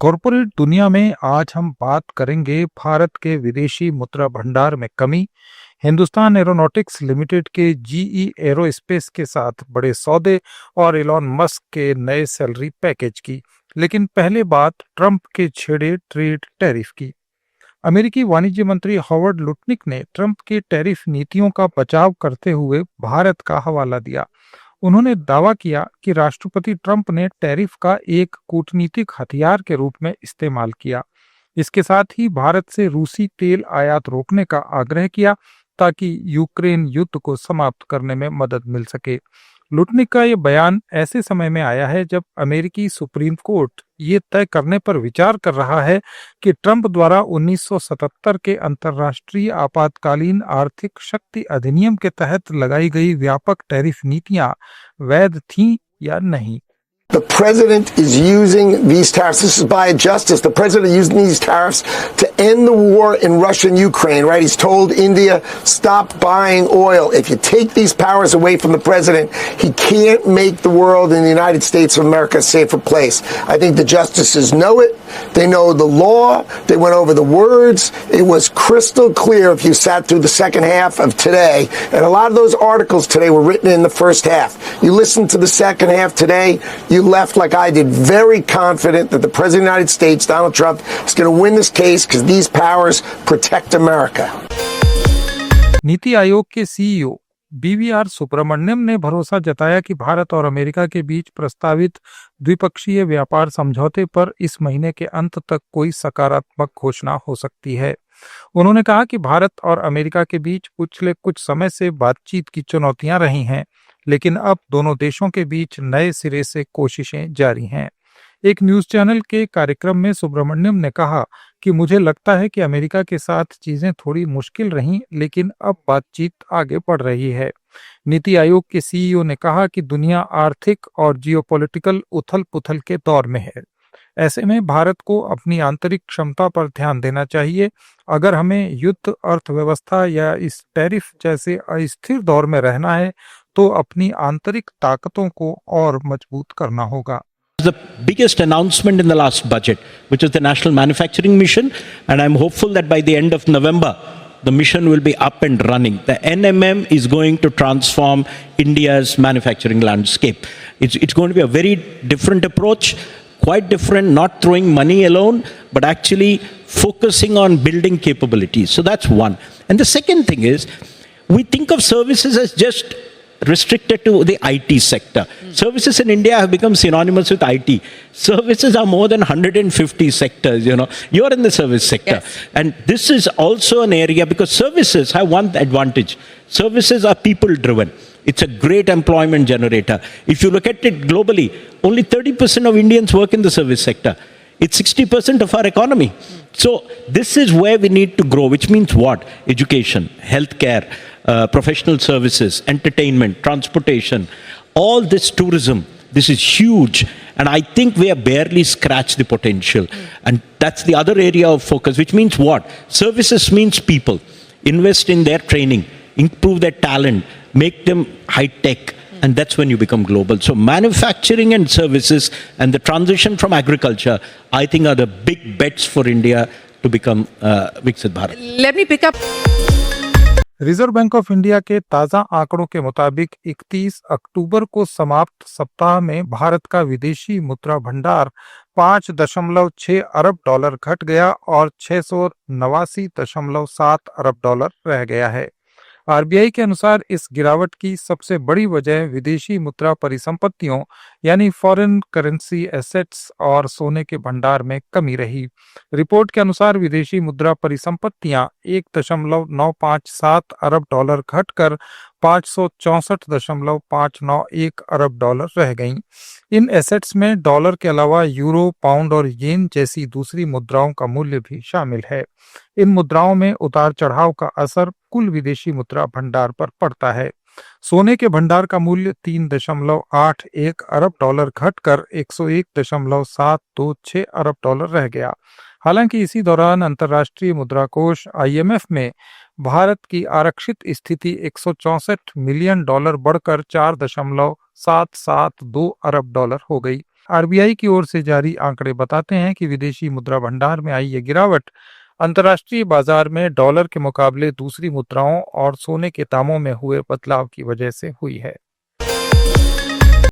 Corporate दुनिया में आज हम बात करेंगे भारत के विदेशी मुद्रा भंडार में कमी, हिंदुस्तान एरोनॉटिक्स लिमिटेड के जीई एरोस्पेस के साथ बड़े सौदे और इलॉन मस्क के नए सैलरी पैकेज की। लेकिन पहले बात ट्रंप के छेड़े ट्रेड टैरिफ की। अमेरिकी वाणिज्य मंत्री हॉवर्ड लुटनिक ने ट्रंप की टैरिफ नीतियों का बचाव करते हुए भारत का हवाला दिया। उन्होंने दावा किया कि राष्ट्रपति ट्रंप ने टैरिफ का एक कूटनीतिक हथियार के रूप में इस्तेमाल किया। इसके साथ ही भारत से रूसी तेल आयात रोकने का आग्रह किया ताकि यूक्रेन युद्ध को समाप्त करने में मदद मिल सके। लुटनिक का ये बयान ऐसे समय में आया है जब अमेरिकी सुप्रीम कोर्ट ये तय करने पर विचार कर रहा है कि ट्रंप द्वारा 1977 के अंतर्राष्ट्रीय आपातकालीन आर्थिक शक्ति अधिनियम के तहत लगाई गई व्यापक टैरिफ नीतियां वैध थीं या नहीं। The president is using these tariffs. This is by justice. The president is using these tariffs to end the war in Russia and Ukraine, right? He's told India, stop buying oil. If you take these powers away from the president, he can't make the world and the United States of America a safer place. I think the justices know it. They know the law. They went over the words. It was crystal clear if you sat through the second half of today. And a lot of those articles today were written in the first half. You listen to the second half today, you left like I did, very confident that the President of the United States, Donald Trump, is going to win this case because these powers protect America. NITI Aayog के CEO BVR Subramaniam ने भरोसा जताया कि भारत और America के बीच प्रस्तावित द्विपक्षीय व्यापार समझौते पर इस महीने के अंत तक कोई सकारात्मक घोषणा हो सकती है। उन्होंने कहा कि भारत और अमेरिका के बीच पिछले कुछ समय से बातचीत की चुनौतियां रही हैं, लेकिन अब दोनों देशों के बीच नए सिरे से कोशिशें जारी हैं। एक न्यूज चैनल के कार्यक्रम में सुब्रमण्यम ने कहा कि मुझे लगता है कि अमेरिका के साथ चीजें थोड़ी मुश्किल रहीं, लेकिन अब बातचीत आगे बढ़ रही है। नीति आयोग के सीईओ ने कहा कि दुनिया आर्थिक और जियोपॉलिटिकल उथल-पुथल के दौर में है। ऐसे में भारत को अपनी आंतरिक क्षमता पर ध्यान देना चाहिए। अगर हमें युद्ध, अर्थव्यवस्था या इस टैरिफ जैसे अस्थिर दौर में रहना है तो अपनी आंतरिक ताकतों को और मजबूत करना होगा। The biggest announcement in the last budget, which is the National Manufacturing Mission, and I'm hopeful that by the end of November, the mission will be up and running. The NMM is going to transform India's manufacturing landscape. It's going to be a very different approach, quite different, not throwing money alone, but actually focusing on building capabilities. So that's one. And the second thing is, we think of services as just restricted to the IT sector. Services in India have become synonymous with IT. Services are more than 150 sectors, You're in the service sector. Yes. And this is also an area because services have one advantage. Services are people driven. It's a great employment generator. If you look at it globally, only 30% of Indians work in the service sector. It's 60% of our economy. So this is where we need to grow, which means what? Education, healthcare, professional services, entertainment, transportation, all this tourism. This is huge. And I think we have barely scratched the potential. And that's the other area of focus, which means what? Services means people. Invest in their training, improve their talent, make them high-tech. And that's when you become global. So manufacturing and services and the transition from agriculture, I think are the big bets for India to become Viksit Bharat. Let me pick up. Reserve bank of India के ताजा आंकड़ों के मुताबिक 31 अक्टूबर को समाप्त सप्ताह में भारत का विदेशी मुद्रा भंडार 5.6 अरब डॉलर घट गया और 689.7 अरब डॉलर रह गया है। आरबीआई के अनुसार इस गिरावट की सबसे बड़ी वजह विदेशी मुद्रा परिसंपत्तियों यानी फॉरेन करेंसी एसेट्स और सोने के भंडार में कमी रही। रिपोर्ट के अनुसार विदेशी मुद्रा परिसंपत्तियां 1.957 अरब डॉलर घटकर 564.591 अरब डॉलर रह गईं। इन एसेट्स में डॉलर के अलावा यूरो, पाउंड और येन जैसी दूसरी मुद्राओं का मूल्य भी शामिल है। इन मुद्राओं में उतार चढ़ाव का असर कुल विदेशी मुद्रा भंडार पर पड़ता है। सोने के भंडार का मूल्य 3.81 अरब डॉलर घटकर 101.726 अरब डॉलर रह गया। हालांकि इसी दौरान अंतर्राष्ट्रीय मुद्रा कोष IMF में भारत की आरक्षित स्थिति 164 मिलियन डॉलर बढ़कर 4.772 अरब डॉलर हो गई। आरबीआई की ओर से जारी आंकड़े बताते हैं कि विदेशी मुद्रा भंडार में आई ये गिरावट अंतर्राष्ट्रीय बाजार में डॉलर के मुकाबले दूसरी मुद्राओं और सोने के दामों में हुए बदलाव की वजह से हुई है।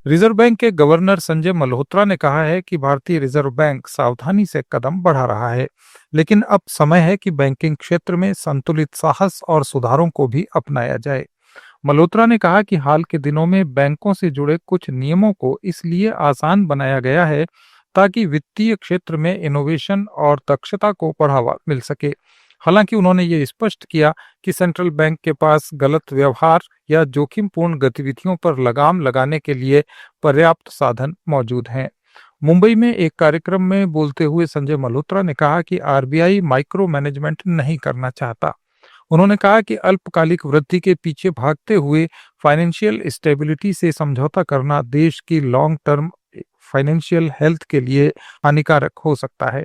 रिजर्व बैंक के गवर्नर संजय मल्होत्रा ने कहा है कि भारतीय रिजर्व बैंक सावधानी से कदम बढ़ा रहा है, लेकिन अब समय है कि बैंकिंग क्षेत्र में संतुलित साहस और सुधारों को भी अपनाया जाए। मल्होत्रा ने कहा कि हाल के दिनों में बैंकों से जुड़े कुछ नियमों को इसलिए आसान बनाया गया है ताकि वित्तीय क्षेत्र में इनोवेशन और दक्षता को बढ़ावा मिल सके। हालांकि उन्होंने ये स्पष्ट किया कि सेंट्रल बैंक के पास गलत व्यवहार या जोखिमपूर्ण गतिविधियों पर लगाम लगाने के लिए पर्याप्त साधन मौजूद हैं। मुंबई में एक कार्यक्रम में बोलते हुए संजय मल्होत्रा ने कहा कि आरबीआई माइक्रो मैनेजमेंट नहीं करना चाहता। उन्होंने कहा कि अल्पकालिक वृद्धि के पीछे भागते हुए फाइनेंशियल स्टेबिलिटी से समझौता करना देश की लॉन्ग टर्म फाइनेंशियल हेल्थ के लिए हानिकारक हो सकता है।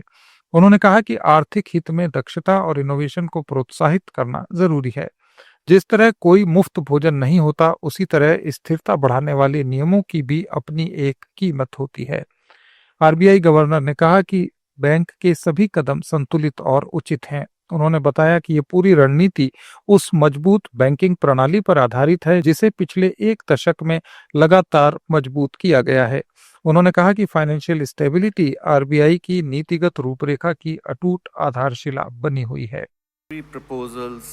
उन्होंने कहा कि आर्थिक हित में दक्षता और इनोवेशन को प्रोत्साहित करना जरूरी है। जिस तरह कोई मुफ्त भोजन नहीं होता, उसी तरह स्थिरता बढ़ाने वाले नियमों की भी अपनी एक कीमत होती है। आरबीआई गवर्नर ने कहा कि बैंक के सभी कदम संतुलित और उचित हैं। उन्होंने बताया कि ये पूरी रणनीति उस मजबूत बैंकिंग प्रणाली पर आधारित है जिसे पिछले एक दशक में लगातार मजबूत किया गया है। उन्होंने कहा कि फाइनेंशियल स्टेबिलिटी आरबीआई की नीतिगत रूपरेखा की अटूट आधारशिला बनी हुई है। Proposals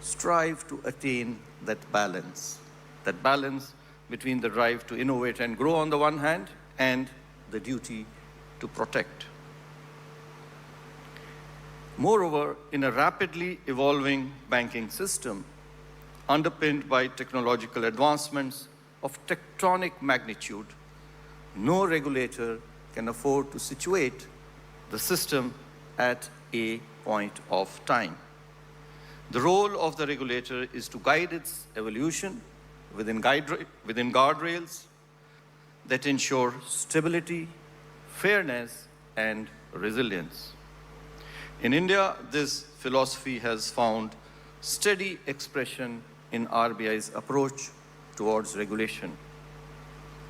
strive to attain that balance between the drive to innovate and grow on the one hand and the duty to protect. Moreover, in a rapidly evolving banking system underpinned by technological advancements of tectonic magnitude, no regulator can afford to situate the system at a point of time. The role of the regulator is to guide its evolution within guardrails that ensure stability, fairness, and resilience. In India, this philosophy has found steady expression in RBI's approach towards regulation,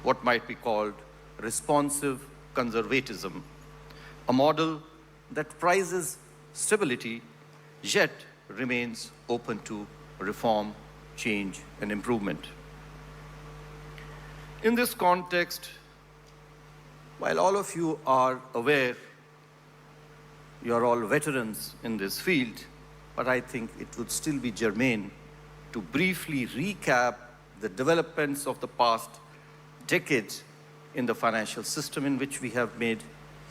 what might be called responsive conservatism, a model that prizes stability yet remains open to reform, change, and improvement. In this context, while all of you are aware, you are all veterans in this field, but I think it would still be germane to briefly recap the developments of the past decades in the financial system in which we have made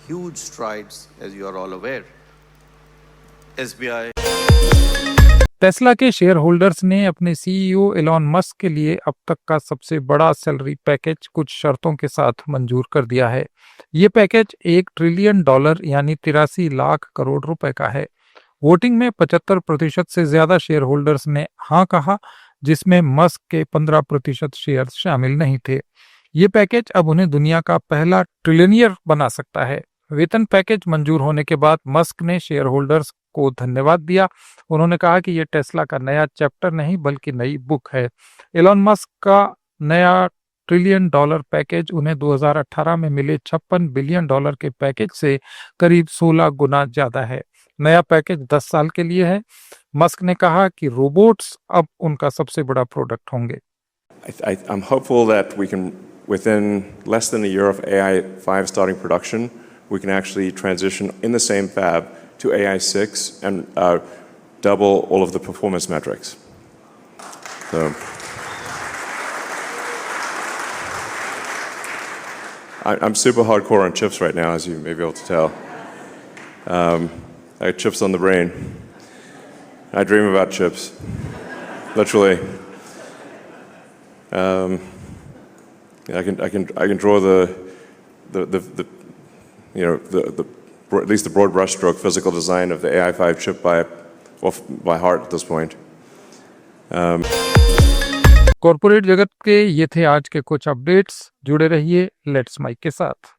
huge strides, as you are all aware. SBI Tesla के share holders ने अपने CEO Elon Musk के लिए अब तक का सबसे बड़ा सैलरी पैकेज कुछ शर्तों के साथ मंजूर कर दिया है। ये पैकेज $1 ट्रिलियन यानी 83 लाख करोड़ रुपए का है। वोटिंग में 75% से ज्यादा शेयर होल्डर्स ने हाँ कहा, जिसमें मस्क के 15% शेयर शामिल नहीं थे। ये पैकेज अब उन्हें दुनिया का पहला ट्रिलियनियर बना सकता है। वेतन पैकेज मंजूर होने के बाद मस्क ने शेयर होल्डर्स को धन्यवाद दिया। उन्होंने कहा कि यह टेस्ला का नया चैप्टर नहीं बल्कि नई बुक है। एलॉन मस्क का नया $1 ट्रिलियन पैकेज उन्हें 2018 में मिले $56 बिलियन के पैकेज से करीब 16 गुना ज्यादा है। नया पैकेज 10 साल के लिए है। मस्क ने कहा कि रोबोट्स अब उनका सबसे बड़ा प्रोडक्ट होंगे। I'm hopeful that we can, within less than a year of AI5 starting production, we can actually transition in the same fab to AI6 and double all of the performance metrics. So, I'm super hardcore on chips right now, as you may be able to tell. I got chips on the brain. I dream about chips, literally. I can draw at least the broad brushstroke physical design of the AI5 chip by heart at this point. Corporate जगत के ये थे आज के कुछ updates. जुड़े रहिए let's mic के साथ।